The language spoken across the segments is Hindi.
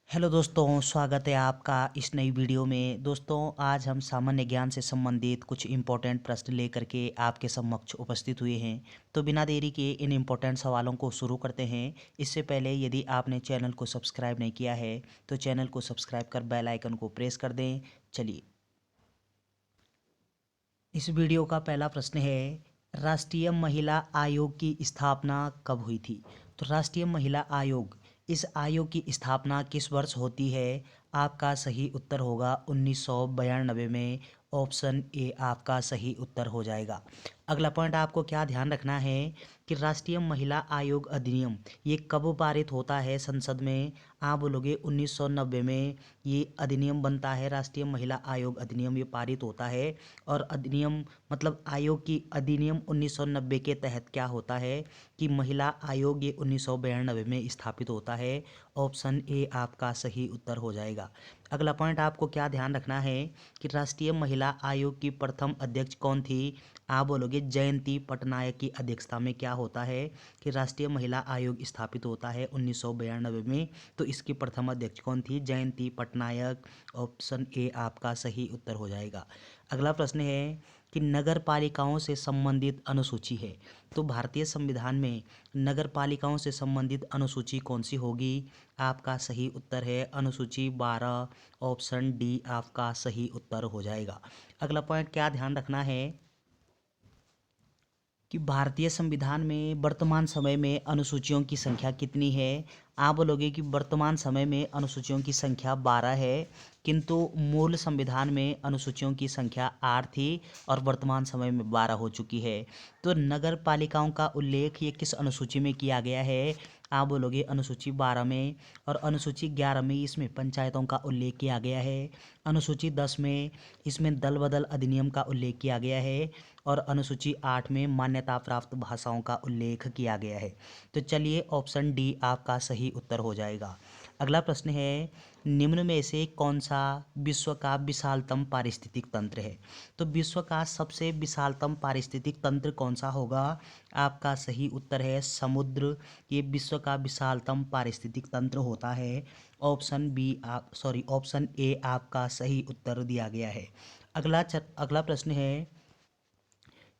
हेलो दोस्तों, स्वागत है आपका इस नई वीडियो में। दोस्तों, आज हम सामान्य ज्ञान से संबंधित कुछ इम्पोर्टेंट प्रश्न लेकर के आपके समक्ष उपस्थित हुए हैं। तो बिना देरी के इन इम्पोर्टेंट सवालों को शुरू करते हैं। इससे पहले यदि आपने चैनल को सब्सक्राइब नहीं किया है तो चैनल को सब्सक्राइब कर बेल आइकन को प्रेस कर दें। चलिए, इस वीडियो का पहला प्रश्न है, राष्ट्रीय महिला आयोग की स्थापना कब हुई थी? तो राष्ट्रीय महिला आयोग, इस आयोग की स्थापना किस वर्ष होती है? आपका सही उत्तर होगा 1992 में। ऑप्शन ए आपका सही उत्तर हो जाएगा। अगला पॉइंट आपको क्या ध्यान रखना है कि राष्ट्रीय महिला आयोग अधिनियम ये कब पारित होता है संसद में? आप बोलोगे 1990 में ये अधिनियम बनता है। राष्ट्रीय महिला आयोग अधिनियम ये पारित होता है। और अधिनियम मतलब आयोग की अधिनियम 1990 के तहत क्या होता है कि महिला आयोग ये 1992 में स्थापित होता है। ऑप्शन ए आपका सही उत्तर हो जाएगा। अगला पॉइंट आपको क्या ध्यान रखना है कि राष्ट्रीय महिला आयोग की प्रथम अध्यक्ष कौन थी? आप बोलोगे जयंती पटनायक की अध्यक्षता में क्या होता है कि राष्ट्रीय महिला आयोग स्थापित होता है 1992 में। तो इसकी प्रथम अध्यक्ष कौन थी? जयंती पटनायक। ऑप्शन ए आपका सही उत्तर हो जाएगा। अगला प्रश्न है कि नगर पालिकाओं से संबंधित अनुसूची है। तो भारतीय संविधान में नगर पालिकाओं से संबंधित अनुसूची कौन सी होगी? आपका सही उत्तर है अनुसूची 12। ऑप्शन डी आपका सही उत्तर हो जाएगा। अगला पॉइंट क्या ध्यान रखना है कि भारतीय संविधान में वर्तमान समय में अनुसूचियों की संख्या कितनी है? आप बोलोगे कि वर्तमान समय में अनुसूचियों की संख्या 12 है, किंतु मूल संविधान में अनुसूचियों की संख्या 8 थी और वर्तमान समय में 12 हो चुकी है। तो नगर पालिकाओं का उल्लेख ये किस अनुसूची में किया गया है? आप बोलोगे अनुसूची 12 में। और अनुसूची 11 में इसमें पंचायतों का उल्लेख किया गया है। अनुसूची 10 में इसमें दल बदल अधिनियम का उल्लेख किया गया है। और अनुसूची 8 में मान्यता प्राप्त भाषाओं का उल्लेख किया गया है। तो चलिए, ऑप्शन डी आपका सही उत्तर हो जाएगा। अगला प्रश्न है, निम्न में से कौन सा विश्व का विशालतम पारिस्थितिक तंत्र है? तो विश्व का सबसे विशालतम पारिस्थितिक तंत्र कौन सा होगा? आपका सही उत्तर है समुद्र। ये विश्व का विशालतम पारिस्थितिक तंत्र होता है। ऑप्शन ए आपका सही उत्तर दिया गया है। अगला प्रश्न है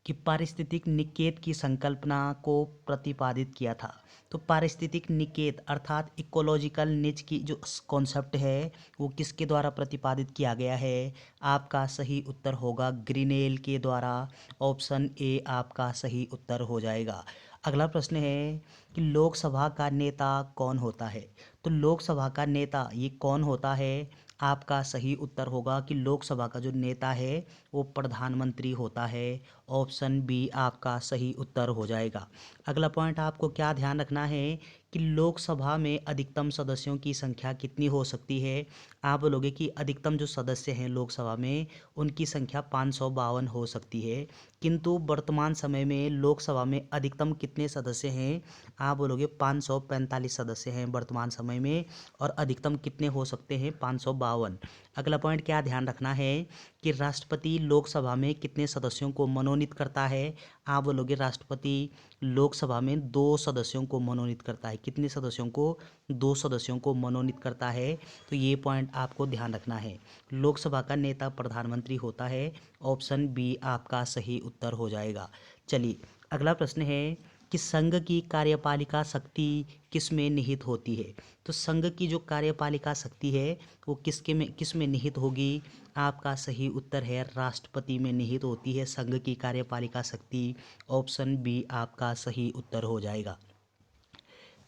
कि पारिस्थितिक निकेत की संकल्पना को प्रतिपादित किया था। तो पारिस्थितिक निकेत अर्थात इकोलॉजिकल निच की जो कॉन्सेप्ट है वो किसके द्वारा प्रतिपादित किया गया है? आपका सही उत्तर होगा ग्रीनेल के द्वारा। ऑप्शन ए आपका सही उत्तर हो जाएगा। अगला प्रश्न है कि लोकसभा का नेता कौन होता है? तो लोकसभा का नेता ये कौन होता है? आपका सही उत्तर होगा कि लोकसभा का जो नेता है वो प्रधानमंत्री होता है। ऑप्शन बी आपका सही उत्तर हो जाएगा। अगला पॉइंट आपको क्या ध्यान रखना है कि लोकसभा में अधिकतम सदस्यों की संख्या कितनी हो सकती है? आप बोलोगे कि अधिकतम जो सदस्य हैं लोकसभा में उनकी संख्या 552 हो सकती है, किंतु वर्तमान समय में लोकसभा में अधिकतम कितने सदस्य हैं? आप बोलोगे 545 सदस्य हैं वर्तमान समय में। और अधिकतम कितने हो सकते हैं? 552। अगला पॉइंट क्या ध्यान रखना है कि राष्ट्रपति लोकसभा में कितने सदस्यों को मनोनीत करता है? आप बोलोगे राष्ट्रपति लोकसभा में 2 सदस्यों को मनोनीत करता है। कितने सदस्यों को? 2 सदस्यों को मनोनीत करता है। तो ये पॉइंट आपको ध्यान रखना है। लोकसभा का नेता प्रधानमंत्री होता है। ऑप्शन बी आपका सही उत्तर हो जाएगा। चलिए, अगला प्रश्न है कि संघ की कार्यपालिका शक्ति किस में निहित होती है? तो संघ की जो कार्यपालिका शक्ति है वो किस में निहित होगी? आपका सही उत्तर है राष्ट्रपति में निहित होती है संघ की कार्यपालिका शक्ति। ऑप्शन बी आपका सही उत्तर हो जाएगा।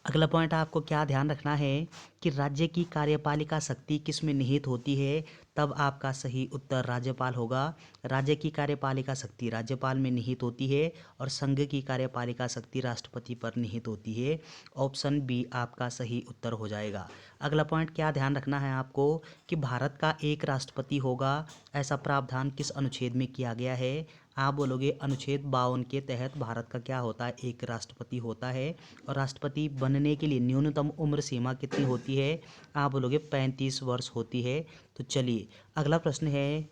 अगला पॉइंट आपको क्या ध्यान रखना है कि राज्य की कार्यपालिका शक्ति किस में निहित होती है? तब आपका सही उत्तर राज्यपाल होगा। राज्य की कार्यपालिका शक्ति राज्यपाल में निहित होती है और संघ की कार्यपालिका शक्ति राष्ट्रपति पर निहित होती है। ऑप्शन बी आपका सही उत्तर हो जाएगा। अगला पॉइंट क्या ध्यान रखना है आपको कि भारत का एक राष्ट्रपति होगा, ऐसा प्रावधान किस अनुच्छेद में किया गया है? आप बोलोगे अनुच्छेद 52 के तहत भारत का क्या होता है? एक राष्ट्रपति होता है। और राष्ट्रपति बनने के लिए न्यूनतम उम्र सीमा कितनी होती है? आप बोलोगे 35 वर्ष होती है। तो चलिए, अगला प्रश्न है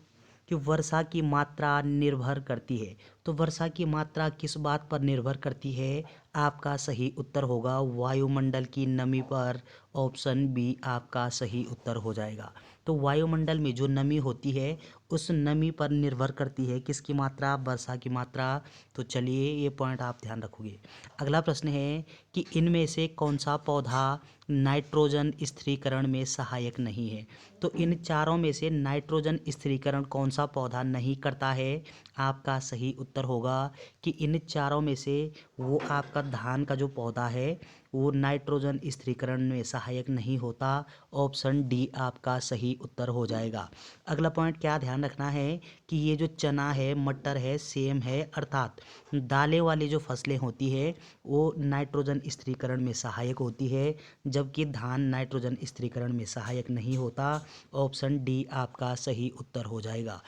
कि वर्षा की मात्रा निर्भर करती है। तो वर्षा की मात्रा किस बात पर निर्भर करती है? आपका सही उत्तर होगा वायुमंडल की नमी पर। ऑप्शन बी आपका सही उत्तर हो जाएगा। तो वायुमंडल में जो नमी होती है उस नमी पर निर्भर करती है किसकी मात्रा, वर्षा की मात्रा। तो चलिए ये पॉइंट आप ध्यान रखोगे। अगला प्रश्न है कि इनमें से कौन सा पौधा नाइट्रोजन स्थिरीकरण में सहायक नहीं है। तो इन चारों में से नाइट्रोजन स्थिरीकरण कौन सा पौधा नहीं करता है। आपका सही उत्तर होगा कि इन चारों में से वो आपका धान का जो पौधा है वो नाइट्रोजन स्थिरीकरण में सहायक नहीं होता। ऑप्शन डी आपका सही उत्तर हो जाएगा। अगला पॉइंट क्या ध्यान रखना है कि ये जो चना है, मटर है, सेम है, अर्थात दालें वाली जो फसलें होती है वो नाइट्रोजन स्थिरीकरण में सहायक होती है, जबकि धान नाइट्रोजन स्थिरीकरण में सहायक नहीं होता। ऑप्शन डी आपका सही उत्तर हो जाएगा।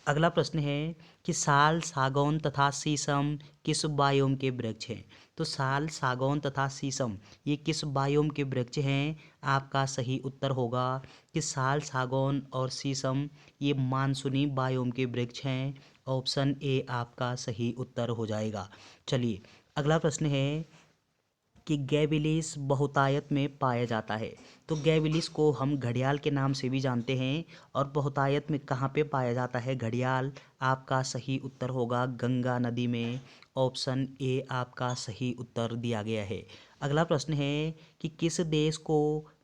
अगला प्रश्न है कि साल, सागौन तथा शीशम किस बायोम के वृक्ष हैं। तो साल, सागौन तथा शीशम ये किस बायोम के वृक्ष हैं। आपका सही उत्तर होगा कि साल, सागौन और शीशम ये मानसूनी बायोम के वृक्ष हैं। ऑप्शन ए आपका सही उत्तर हो जाएगा। चलिए अगला प्रश्न है कि गैबिलिस बहुतायत में पाया जाता है। तो गैबिलिस को हम घड़ियाल के नाम से भी जानते हैं और बहुतायत में कहाँ पे पाया जाता है घड़ियाल। आपका सही उत्तर होगा गंगा नदी में। ऑप्शन ए आपका सही उत्तर दिया गया है। अगला प्रश्न है कि किस देश को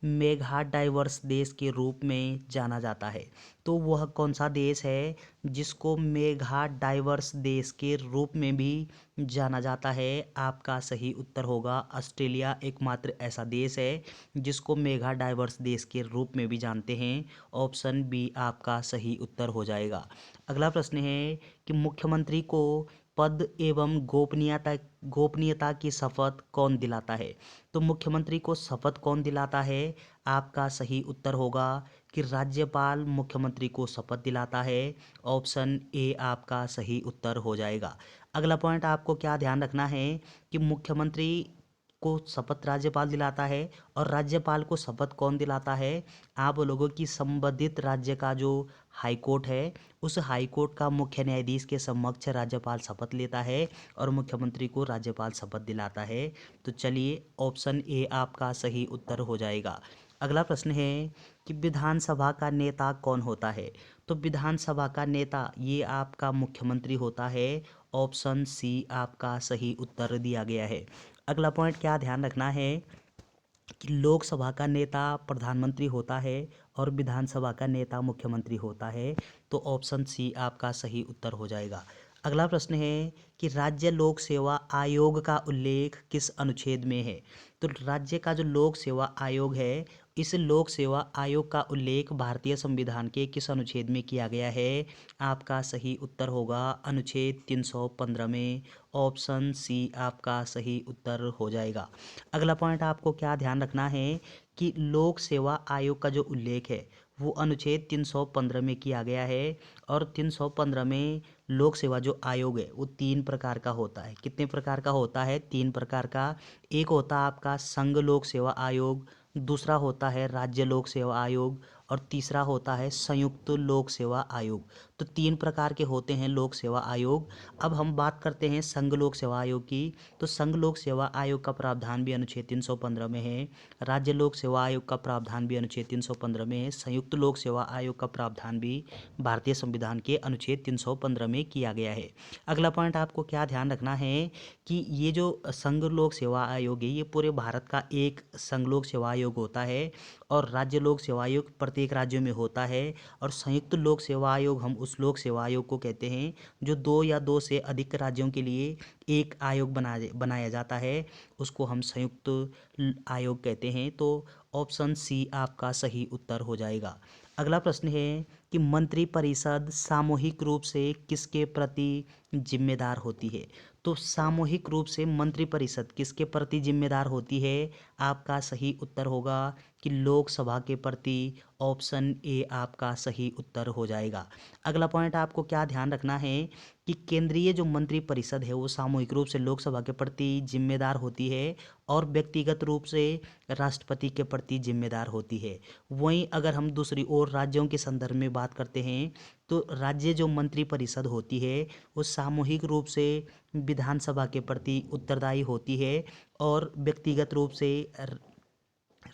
मेगा डाइवर्स देश के रूप में जाना जाता है। तो वह कौन सा देश है जिसको मेगा डाइवर्स देश के रूप में भी जाना जाता है। आपका सही उत्तर होगा ऑस्ट्रेलिया एकमात्र ऐसा देश है जिसको मेगा डाइवर्स देश के रूप में भी जानते हैं। ऑप्शन बी आपका सही उत्तर हो जाएगा। अगला प्रश्न है कि मुख्यमंत्री को पद एवं गोपनीयता की शपथ कौन दिलाता है। तो मुख्यमंत्री को शपथ कौन दिलाता है। आपका सही उत्तर होगा कि राज्यपाल मुख्यमंत्री को शपथ दिलाता है। ऑप्शन ए आपका सही उत्तर हो जाएगा। अगला पॉइंट आपको क्या ध्यान रखना है कि मुख्यमंत्री को शपथ राज्यपाल दिलाता है और राज्यपाल को शपथ कौन दिलाता है। आप लोगों की संबंधित राज्य का जो हाई कोर्ट है उस हाई कोर्ट का मुख्य न्यायाधीश के समक्ष राज्यपाल शपथ लेता है और मुख्यमंत्री को राज्यपाल शपथ दिलाता है। तो चलिए ऑप्शन ए आपका सही उत्तर हो जाएगा। अगला प्रश्न है कि विधानसभा का नेता कौन होता है। तो विधानसभा का नेता ये आपका मुख्यमंत्री होता है। ऑप्शन सी आपका सही उत्तर दिया गया है। अगला पॉइंट क्या ध्यान रखना है कि लोकसभा का नेता प्रधानमंत्री होता है और विधानसभा का नेता मुख्यमंत्री होता है। तो ऑप्शन सी आपका सही उत्तर हो जाएगा। अगला प्रश्न है कि राज्य लोक सेवा आयोग का उल्लेख किस अनुच्छेद में है। तो राज्य का जो लोक सेवा आयोग है इस लोक सेवा आयोग का उल्लेख भारतीय संविधान के किस अनुच्छेद में किया गया है। आपका सही उत्तर होगा अनुच्छेद 315 में। ऑप्शन सी आपका सही उत्तर हो जाएगा। अगला पॉइंट आपको क्या ध्यान रखना है कि लोक सेवा आयोग का जो उल्लेख है वो अनुच्छेद 315 में किया गया है और 315 में लोक सेवा जो आयोग है वो 3 प्रकार का होता है। कितने प्रकार का होता है। 3 प्रकार का। एक होता है आपका संघ लोक सेवा आयोग, दूसरा होता है राज्य लोक सेवा आयोग और तीसरा होता है संयुक्त लोक सेवा आयोग। तो 3 प्रकार के होते हैं लोक सेवा आयोग। अब हम बात करते हैं संघ लोक सेवा आयोग की। तो संघ लोक सेवा आयोग का प्रावधान भी अनुच्छेद 315 में है। राज्य लोक सेवा आयोग का प्रावधान भी अनुच्छेद 315 में है। संयुक्त लोक सेवा आयोग का प्रावधान भी भारतीय संविधान के अनुच्छेद 315 में किया गया है। अगला पॉइंट आपको क्या ध्यान रखना है कि ये जो संघ लोक सेवा आयोग है ये पूरे भारत का एक संघ लोक सेवा आयोग होता है और राज्य लोक सेवा आयोग प्रत्येक राज्य में होता है और संयुक्त लोक सेवा आयोग हम उस लोक सेवा आयोग को कहते हैं जो 2 या 2 से अधिक राज्यों के लिए एक आयोग बनाया जाता है, उसको हम संयुक्त आयोग कहते हैं। तो ऑप्शन सी आपका सही उत्तर हो जाएगा। अगला प्रश्न है कि मंत्रिपरिषद सामूहिक रूप से किसके प्रति जिम्मेदार होती है। तो सामूहिक रूप से मंत्रिपरिषद किसके प्रति जिम्मेदार होती है। आपका सही उत्तर होगा कि लोकसभा के प्रति। ऑप्शन ए आपका सही उत्तर हो जाएगा। अगला पॉइंट आपको क्या ध्यान रखना है कि केंद्रीय जो मंत्रिपरिषद है वो सामूहिक रूप से लोकसभा के प्रति जिम्मेदार होती है और व्यक्तिगत रूप से राष्ट्रपति के प्रति जिम्मेदार होती है। वहीं अगर हम दूसरी ओर राज्यों के संदर्भ में बात करते हैं तो राज्य जो मंत्रिपरिषद होती है वो सामूहिक रूप से विधानसभा के प्रति उत्तरदायी होती है और व्यक्तिगत रूप से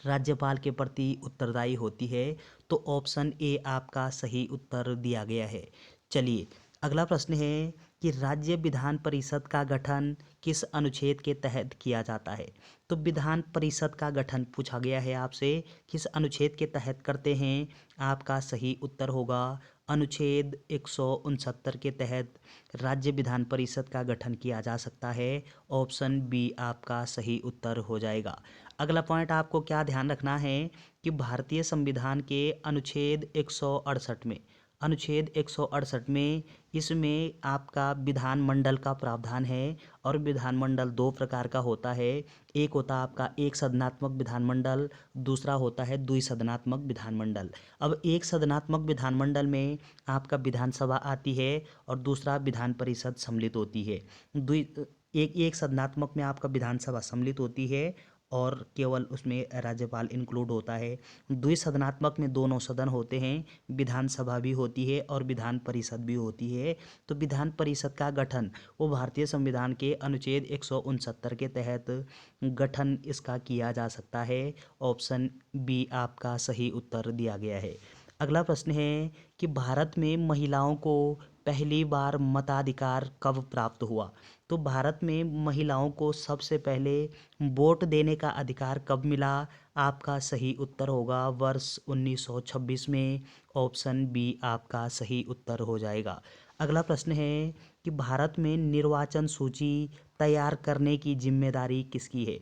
राज्यपाल के प्रति उत्तरदायी होती है। तो ऑप्शन ए आपका सही उत्तर दिया गया है। चलिए अगला प्रश्न है कि राज्य विधान परिषद का गठन किस अनुच्छेद के तहत किया जाता है। तो विधान परिषद का गठन पूछा गया है आपसे, किस अनुच्छेद के तहत करते हैं। आपका सही उत्तर होगा अनुच्छेद 169 के तहत राज्य विधान परिषद का गठन किया जा सकता है। ऑप्शन बी आपका सही उत्तर हो जाएगा। अगला पॉइंट आपको क्या ध्यान रखना है कि भारतीय संविधान के अनुच्छेद 168 में, अनुच्छेद 168 में इसमें आपका विधानमंडल का प्रावधान है। और विधानमंडल दो प्रकार का होता है, एक होता है आपका एक सदनात्मक विधानमंडल, दूसरा होता है द्विसदनात्मक विधानमंडल। अब एक सदनात्मक विधानमंडल में आपका विधानसभा आती है और दूसरा विधान परिषद सम्मिलित होती है। द्वि एक एक सदनात्मक में आपका विधानसभा सम्मिलित होती है और केवल उसमें राज्यपाल इंक्लूड होता है। द्विसदनात्मक में दोनों सदन होते हैं, विधानसभा भी होती है और विधान परिषद भी होती है। तो विधान परिषद का गठन वो भारतीय संविधान के अनुच्छेद 169 के तहत गठन इसका किया जा सकता है। ऑप्शन बी आपका सही उत्तर दिया गया है। अगला प्रश्न है कि भारत में महिलाओं को पहली बार मताधिकार कब प्राप्त हुआ। तो भारत में महिलाओं को सबसे पहले वोट देने का अधिकार कब मिला। आपका सही उत्तर होगा वर्ष 1926 में। ऑप्शन बी आपका सही उत्तर हो जाएगा। अगला प्रश्न है कि भारत में निर्वाचन सूची तैयार करने की जिम्मेदारी किसकी है।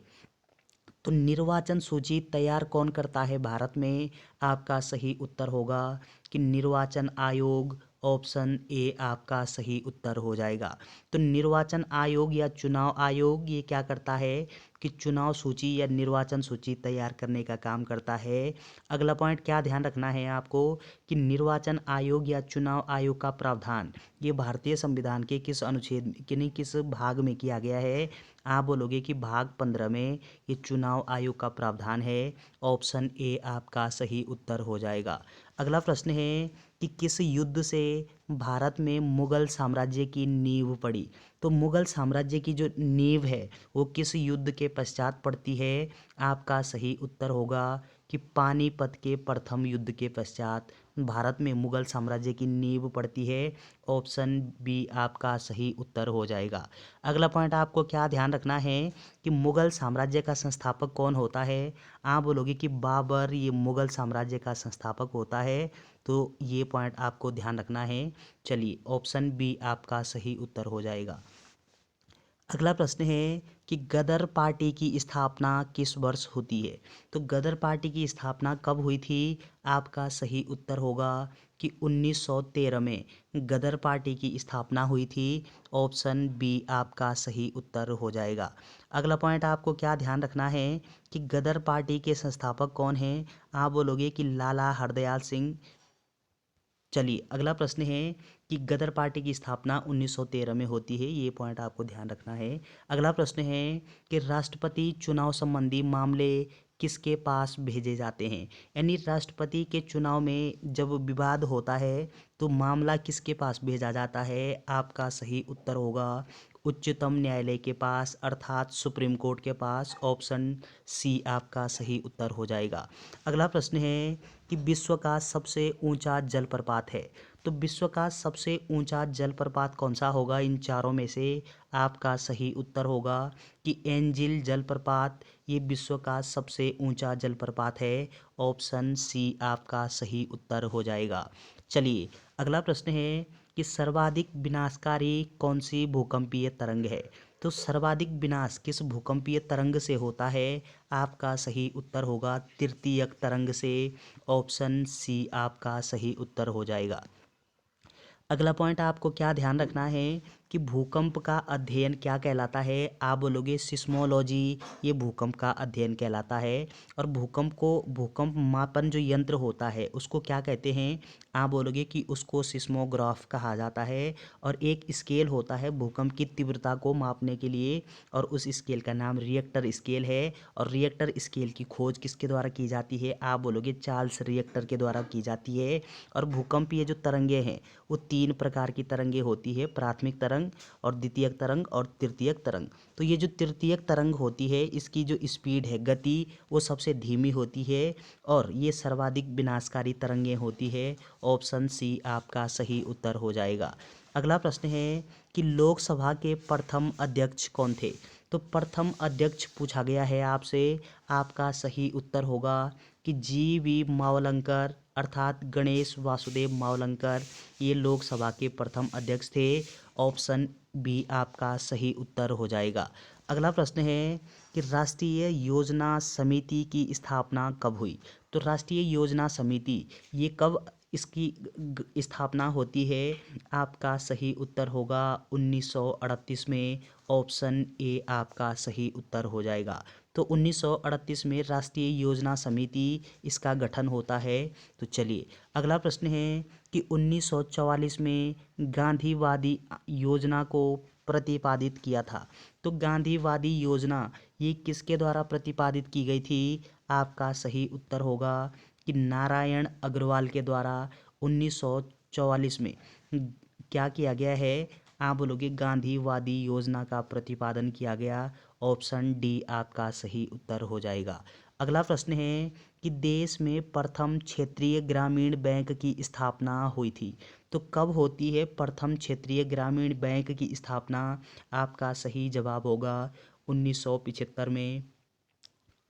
तो निर्वाचन सूची तैयार कौन करता है भारत में। आपका सही उत्तर होगा कि निर्वाचन आयोग। ऑप्शन ए आपका सही उत्तर हो जाएगा। तो निर्वाचन आयोग या चुनाव आयोग ये क्या करता है कि चुनाव सूची या निर्वाचन सूची तैयार करने का काम करता है। अगला पॉइंट क्या ध्यान रखना है आपको कि निर्वाचन आयोग या चुनाव आयोग का प्रावधान ये भारतीय संविधान के किस अनुच्छेद किन्हीं किस भाग में किया गया है। आप बोलोगे कि भाग 15 में ये चुनाव आयोग का प्रावधान है। ऑप्शन ए आपका सही उत्तर हो जाएगा। अगला प्रश्न है कि किस युद्ध से भारत में मुगल साम्राज्य की नींव पड़ी। तो मुगल साम्राज्य की जो नींव है वो किस युद्ध के पश्चात पड़ती है। आपका सही उत्तर होगा कि पानीपत के प्रथम युद्ध के पश्चात भारत में मुगल साम्राज्य की नींव पड़ती है। ऑप्शन बी आपका सही उत्तर हो जाएगा। अगला पॉइंट आपको क्या ध्यान रखना है कि मुगल साम्राज्य का संस्थापक कौन होता है। आप बोलोगे कि बाबर ये मुगल साम्राज्य का संस्थापक होता है। तो ये पॉइंट आपको ध्यान रखना है। चलिए ऑप्शन बी आपका सही उत्तर हो जाएगा। अगला प्रश्न है कि गदर पार्टी की स्थापना किस वर्ष होती है। तो गदर पार्टी की स्थापना कब हुई थी। आपका सही उत्तर होगा कि 1913 में गदर पार्टी की स्थापना हुई थी। ऑप्शन बी आपका सही उत्तर हो जाएगा। अगला पॉइंट आपको क्या ध्यान रखना है कि गदर पार्टी के संस्थापक कौन हैं। आप बोलोगे कि लाला हरदयाल सिंह। चलिए अगला प्रश्न है कि गदर पार्टी की स्थापना 1913 में होती है, ये पॉइंट आपको ध्यान रखना है। अगला प्रश्न है कि राष्ट्रपति चुनाव संबंधी मामले किसके पास भेजे जाते हैं। यानी राष्ट्रपति के चुनाव में जब विवाद होता है तो मामला किसके पास भेजा जाता है। आपका सही उत्तर होगा उच्चतम न्यायालय के पास अर्थात सुप्रीम कोर्ट के पास। ऑप्शन सी आपका सही उत्तर हो जाएगा। अगला प्रश्न है कि विश्व का सबसे ऊंचा जलप्रपात है। तो विश्व का सबसे ऊंचा जलप्रपात कौन सा होगा इन चारों में से। आपका सही उत्तर होगा कि एंजिल जलप्रपात ये विश्व का सबसे ऊंचा जलप्रपात है। ऑप्शन सी आपका सही उत्तर हो जाएगा। चलिए अगला प्रश्न है कि सर्वाधिक विनाशकारी कौन सी भूकंपीय तरंग है। तो सर्वाधिक विनाश किस भूकंपीय तरंग से होता है। आपका सही उत्तर होगा तृतीयक तरंग से। ऑप्शन सी आपका सही उत्तर हो जाएगा। अगला पॉइंट आपको क्या ध्यान रखना है कि भूकंप का अध्ययन क्या कहलाता है। आप बोलोगे सिस्मोलॉजी ये भूकंप का अध्ययन कहलाता है। और भूकंप मापन जो यंत्र होता है उसको क्या कहते हैं। आप बोलोगे कि उसको सिस्मोग्राफ कहा जाता है। और एक स्केल होता है भूकंप की तीव्रता को मापने के लिए और उस स्केल का नाम रिएक्टर स्केल है। और रिएक्टर स्केल की खोज किसके द्वारा की जाती है। आप बोलोगे चार्ल्स रिएक्टर के द्वारा की जाती है। और भूकंपीय जो तरंगे हैं वो 3 प्रकार की तरंगे होती है, प्राथमिक तरंग, तरंग और द्वितीयक तरंग और तृतीयक तरंग। तो ये जो तृतीयक तरंग होती है इसकी जो स्पीड है, गति, वो सबसे धीमी होती है और ये सर्वाधिक विनाशकारी तरंगें होती है। ऑप्शन सी आपका सही उत्तर हो जाएगा। अगला प्रश्न है कि लोकसभा के प्रथम अध्यक्ष कौन थे? तो प्रथम अध्यक्ष पूछा गया है आपसे। आपका सही उत्तर होगा कि जी.वी. मावलंकर अर्थात गणेश वासुदेव मावलंकर, ये लोकसभा के प्रथम अध्यक्ष थे। ऑप्शन बी आपका सही उत्तर हो जाएगा। अगला प्रश्न है कि राष्ट्रीय योजना समिति की स्थापना कब हुई? तो राष्ट्रीय योजना समिति ये कब इसकी स्थापना होती है? आपका सही उत्तर होगा 1938 में। ऑप्शन ए आपका सही उत्तर हो जाएगा। तो 1938 में राष्ट्रीय योजना समिति इसका गठन होता है। तो चलिए अगला प्रश्न है कि 1944 में गांधीवादी योजना को प्रतिपादित किया था। तो गांधीवादी योजना ये किसके द्वारा प्रतिपादित की गई थी? आपका सही उत्तर होगा कि नारायण अग्रवाल के द्वारा 1944 में क्या किया गया है? आप बोलोगे गांधीवादी योजना का प्रतिपादन किया गया। ऑप्शन डी आपका सही उत्तर हो जाएगा। अगला प्रश्न है कि देश में प्रथम क्षेत्रीय ग्रामीण बैंक की स्थापना हुई थी। तो कब होती है प्रथम क्षेत्रीय ग्रामीण बैंक की स्थापना? आपका सही जवाब होगा 1975 में।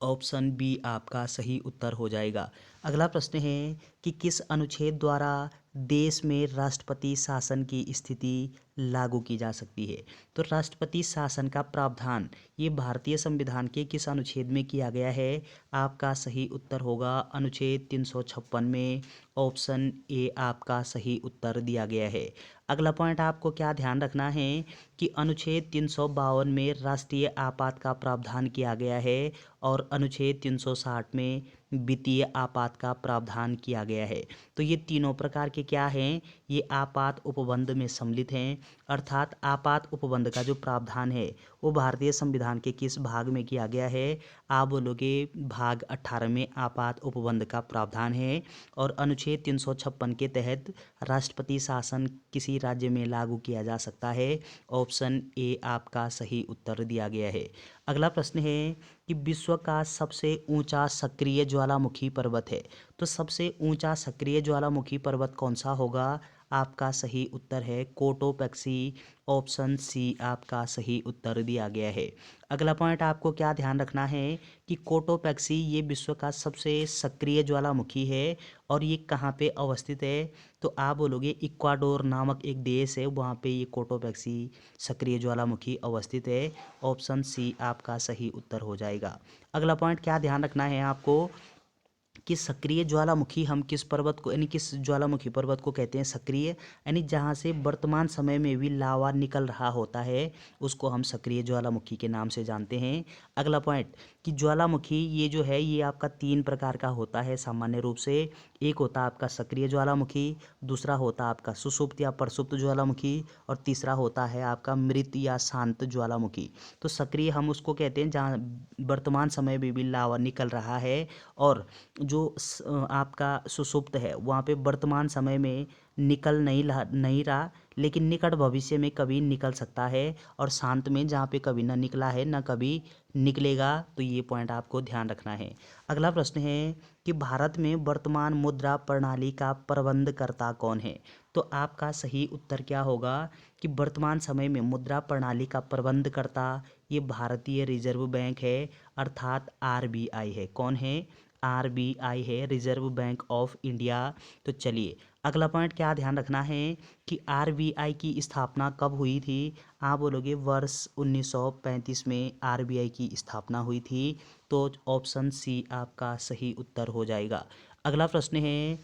ऑप्शन बी आपका सही उत्तर हो जाएगा। अगला प्रश्न है कि किस अनुच्छेद द्वारा देश में राष्ट्रपति शासन की स्थिति लागू की जा सकती है? तो राष्ट्रपति शासन का प्रावधान ये भारतीय संविधान के किस अनुच्छेद में किया गया है? आपका सही उत्तर होगा अनुच्छेद 356 में। ऑप्शन ए आपका सही उत्तर दिया गया है। अगला पॉइंट आपको क्या ध्यान रखना है कि अनुच्छेद 352 में राष्ट्रीय आपात का प्रावधान किया गया है और अनुच्छेद 360 में वित्तीय आपात का प्रावधान किया गया है। तो ये तीनों प्रकार के क्या हैं? ये आपात उपबंध में सम्मिलित हैं। अर्थात आपात उपबंध का जो प्रावधान है वो भारतीय संविधान के किस भाग में किया गया है? आप बोलोगे भाग 18 में आपात उपबंध का प्रावधान है और अनुच्छेद 356 के तहत राष्ट्रपति शासन किसी राज्य में लागू किया जा सकता है। ऑप्शन ए आपका सही उत्तर दिया गया है। अगला प्रश्न है कि विश्व का सबसे ऊंचा सक्रिय ज्वालामुखी पर्वत है। तो सबसे ऊंचा सक्रिय ज्वालामुखी पर्वत कौन सा होगा? आपका सही उत्तर है कोटोपैक्सी। ऑप्शन सी आपका सही उत्तर दिया गया है। अगला पॉइंट आपको क्या ध्यान रखना है कि कोटोपैक्सी ये विश्व का सबसे सक्रिय ज्वालामुखी है और ये कहाँ पे अवस्थित है? तो आप बोलोगे इक्वाडोर नामक एक देश है, वहाँ पे ये कोटोपैक्सी सक्रिय ज्वालामुखी अवस्थित है। ऑप्शन सी आपका सही उत्तर हो जाएगा। अगला पॉइंट क्या ध्यान रखना है आपको कि सक्रिय ज्वालामुखी हम किस पर्वत को यानी किस ज्वालामुखी पर्वत को कहते हैं सक्रिय, यानी जहाँ से वर्तमान समय में भी लावा निकल रहा होता है उसको हम सक्रिय ज्वालामुखी के नाम से जानते हैं। अगला पॉइंट कि ज्वालामुखी ये जो है ये आपका 3 प्रकार का होता है सामान्य रूप से। एक होता है आपका सक्रिय ज्वालामुखी, दूसरा होता है आपका सुषुप्त या प्रसुप्त ज्वालामुखी और तीसरा होता है आपका मृत या शांत ज्वालामुखी। तो सक्रिय हम उसको कहते हैं जहाँ वर्तमान समय में भी लावा निकल रहा है और जो आपका सुषुप्त है वहाँ पे वर्तमान समय में निकल नहीं रहा लेकिन निकट भविष्य में कभी निकल सकता है और शांत में जहाँ पे कभी ना निकला है ना कभी निकलेगा। तो ये पॉइंट आपको ध्यान रखना है। अगला प्रश्न है कि भारत में वर्तमान मुद्रा प्रणाली का प्रबंधकर्ता कौन है? तो आपका सही उत्तर क्या होगा कि वर्तमान समय में मुद्रा प्रणाली का प्रबंधकर्ता ये भारतीय रिजर्व बैंक है अर्थात आरबीआई है। कौन है? आरबीआई है, रिजर्व बैंक ऑफ इंडिया। तो चलिए अगला पॉइंट क्या ध्यान रखना है कि आरबीआई की स्थापना कब हुई थी? आप बोलोगे वर्ष 1935 में आरबीआई की स्थापना हुई थी। तो ऑप्शन सी आपका सही उत्तर हो जाएगा। अगला प्रश्न है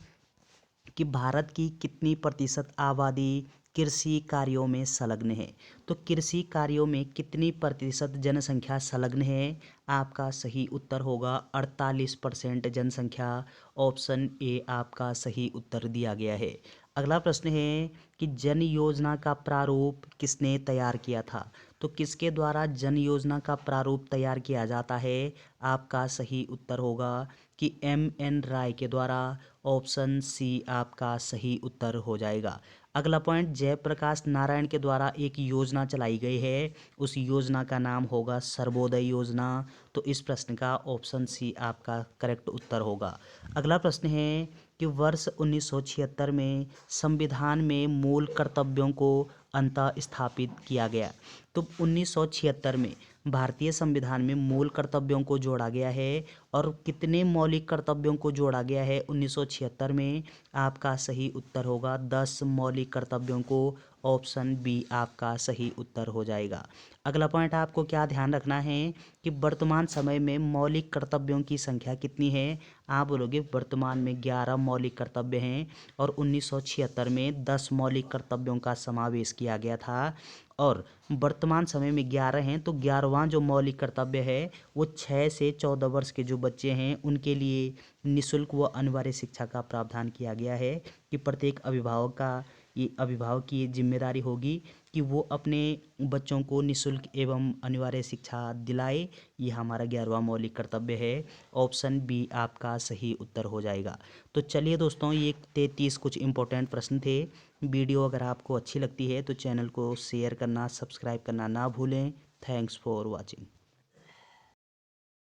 कि भारत की कितनी प्रतिशत आबादी कृषि कार्यों में संलग्न है? तो कृषि कार्यों में कितनी प्रतिशत जनसंख्या संलग्न है? आपका सही उत्तर होगा 48% जनसंख्या। ऑप्शन ए आपका सही उत्तर दिया गया है। अगला प्रश्न है कि जन योजना का प्रारूप किसने तैयार किया था? तो किसके द्वारा जन योजना का प्रारूप तैयार किया जाता है? आपका सही उत्तर होगा कि एम एन राय के द्वारा। ऑप्शन सी आपका सही उत्तर हो जाएगा। अगला पॉइंट, जयप्रकाश नारायण के द्वारा एक योजना चलाई गई है, उस योजना का नाम होगा सर्वोदय योजना। तो इस प्रश्न का ऑप्शन सी आपका करेक्ट उत्तर होगा। अगला प्रश्न है कि वर्ष 1976 में संविधान में मूल कर्तव्यों को अंतः स्थापित किया गया। तो 1976 में भारतीय संविधान में मूल कर्तव्यों को जोड़ा गया है, और कितने मौलिक कर्तव्यों को जोड़ा गया है 1976 में? आपका सही उत्तर होगा 10 मौलिक कर्तव्यों को। ऑप्शन बी आपका सही उत्तर हो जाएगा। अगला पॉइंट आपको क्या ध्यान रखना है कि वर्तमान समय में मौलिक कर्तव्यों की संख्या कितनी है? आप बोलोगे वर्तमान में 11 मौलिक कर्तव्य हैं, और 1976 में 10 मौलिक कर्तव्यों का समावेश किया गया था, और वर्तमान समय में 11 हैं। तो 11वां जो मौलिक कर्तव्य है वो 6 से 14 वर्ष के जो बच्चे हैं उनके लिए निःशुल्क व अनिवार्य शिक्षा का प्रावधान किया गया है, कि प्रत्येक अभिभावक की ये जिम्मेदारी होगी कि वो अपने बच्चों को निःशुल्क एवं अनिवार्य शिक्षा दिलाए। ये हमारा 11वां मौलिक कर्तव्य है। ऑप्शन बी आपका सही उत्तर हो जाएगा। तो चलिए दोस्तों, ये 33 कुछ इंपॉर्टेंट प्रश्न थे। वीडियो अगर आपको अच्छी लगती है तो चैनल को शेयर करना, सब्सक्राइब करना ना भूलें। Thanks for watching.